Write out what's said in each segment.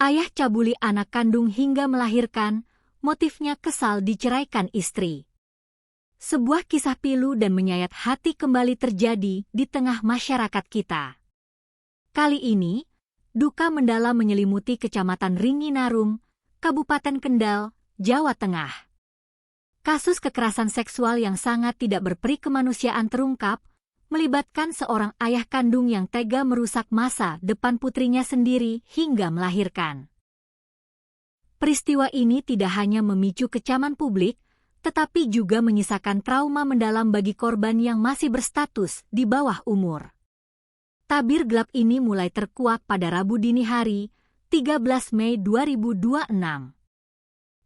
Ayah cabuli anak kandung hingga melahirkan, motifnya kesal diceraikan istri. Sebuah kisah pilu dan menyayat hati kembali terjadi di tengah masyarakat kita. Kali ini, duka mendalam menyelimuti Kecamatan Ringinarum, Kabupaten Kendal, Jawa Tengah. Kasus kekerasan seksual yang sangat tidak berperi kemanusiaan terungkap, melibatkan seorang ayah kandung yang tega merusak masa depan putrinya sendiri hingga melahirkan. Peristiwa ini tidak hanya memicu kecaman publik, tetapi juga menyisakan trauma mendalam bagi korban yang masih berstatus di bawah umur. Tabir gelap ini mulai terkuak pada Rabu dini hari, 13 Mei 2026.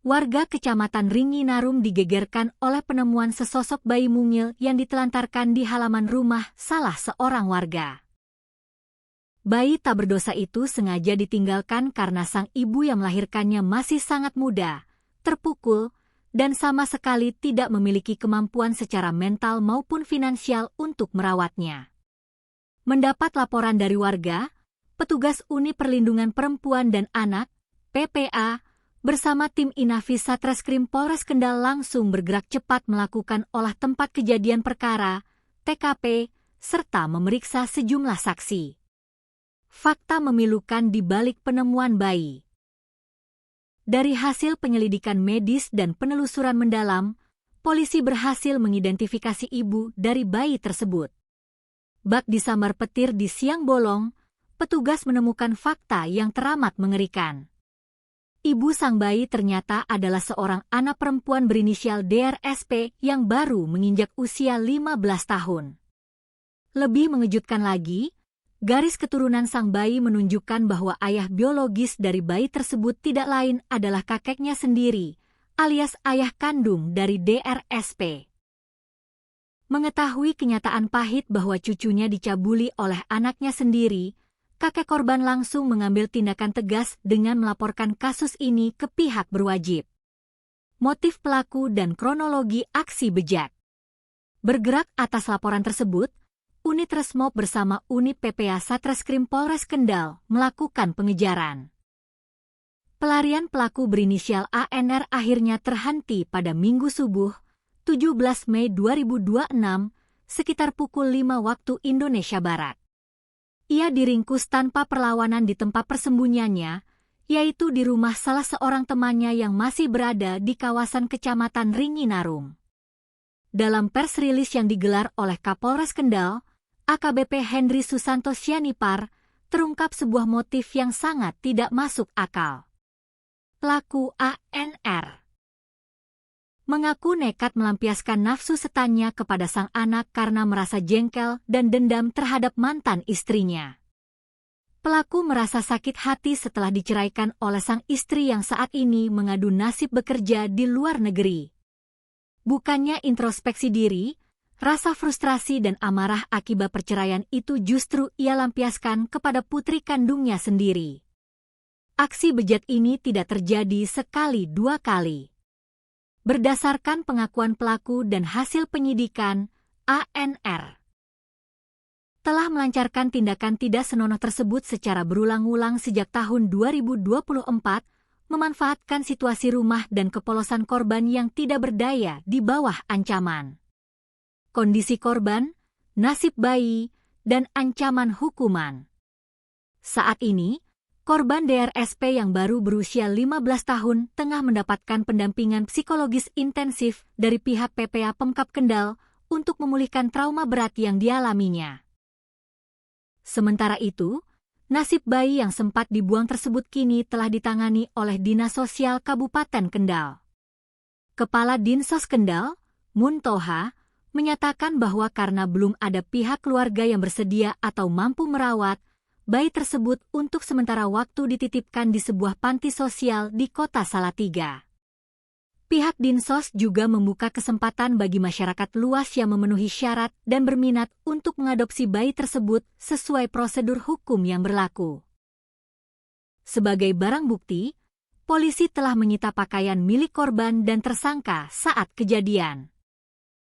Warga Kecamatan Ringinarum digegerkan oleh penemuan sesosok bayi mungil yang ditelantarkan di halaman rumah salah seorang warga. Bayi tak berdosa itu sengaja ditinggalkan karena sang ibu yang melahirkannya masih sangat muda, terpukul, dan sama sekali tidak memiliki kemampuan secara mental maupun finansial untuk merawatnya. Mendapat laporan dari warga, petugas Unit Perlindungan Perempuan dan Anak, PPA, bersama tim Inafis Satreskrim Polres Kendal langsung bergerak cepat melakukan olah tempat kejadian perkara, TKP, serta memeriksa sejumlah saksi. Fakta memilukan di balik penemuan bayi. Dari hasil penyelidikan medis dan penelusuran mendalam, polisi berhasil mengidentifikasi ibu dari bayi tersebut. Bak disambar petir di siang bolong, petugas menemukan fakta yang teramat mengerikan. Ibu sang bayi ternyata adalah seorang anak perempuan berinisial DRSP yang baru menginjak usia 15 tahun. Lebih mengejutkan lagi, garis keturunan sang bayi menunjukkan bahwa ayah biologis dari bayi tersebut tidak lain adalah kakeknya sendiri, alias ayah kandung dari DRSP. Mengetahui kenyataan pahit bahwa cucunya dicabuli oleh anaknya sendiri, kakek korban langsung mengambil tindakan tegas dengan melaporkan kasus ini ke pihak berwajib. Motif pelaku dan kronologi aksi bejat. Bergerak atas laporan tersebut, Unit Resmob bersama Unit PPA Satreskrim Polres Kendal melakukan pengejaran. Pelarian pelaku berinisial ANR akhirnya terhenti pada Minggu subuh, 17 Mei 2026, sekitar pukul 5 waktu Indonesia Barat. Ia diringkus tanpa perlawanan di tempat persembunyiannya, yaitu di rumah salah seorang temannya yang masih berada di kawasan Kecamatan Ringinarum. Dalam pers rilis yang digelar oleh Kapolres Kendal, AKBP Henry Susanto Sianipar, terungkap sebuah motif yang sangat tidak masuk akal. Pelaku ANR mengaku nekat melampiaskan nafsu setannya kepada sang anak karena merasa jengkel dan dendam terhadap mantan istrinya. Pelaku merasa sakit hati setelah diceraikan oleh sang istri yang saat ini mengadu nasib bekerja di luar negeri. Bukannya introspeksi diri, rasa frustrasi dan amarah akibat perceraian itu justru ia lampiaskan kepada putri kandungnya sendiri. Aksi bejat ini tidak terjadi sekali dua kali. Berdasarkan pengakuan pelaku dan hasil penyidikan, ANR telah melancarkan tindakan tidak senonoh tersebut secara berulang-ulang sejak tahun 2024, memanfaatkan situasi rumah dan kepolosan korban yang tidak berdaya di bawah ancaman. Kondisi korban, nasib bayi, dan ancaman hukuman. Saat ini, korban DRSP yang baru berusia 15 tahun tengah mendapatkan pendampingan psikologis intensif dari pihak PPA Pemkab Kendal untuk memulihkan trauma berat yang dialaminya. Sementara itu, nasib bayi yang sempat dibuang tersebut kini telah ditangani oleh Dinas Sosial Kabupaten Kendal. Kepala Dinsos Kendal, Muntoha, menyatakan bahwa karena belum ada pihak keluarga yang bersedia atau mampu merawat, bayi tersebut untuk sementara waktu dititipkan di sebuah panti sosial di Kota Salatiga. Pihak Dinsos juga membuka kesempatan bagi masyarakat luas yang memenuhi syarat dan berminat untuk mengadopsi bayi tersebut sesuai prosedur hukum yang berlaku. Sebagai barang bukti, polisi telah menyita pakaian milik korban dan tersangka saat kejadian.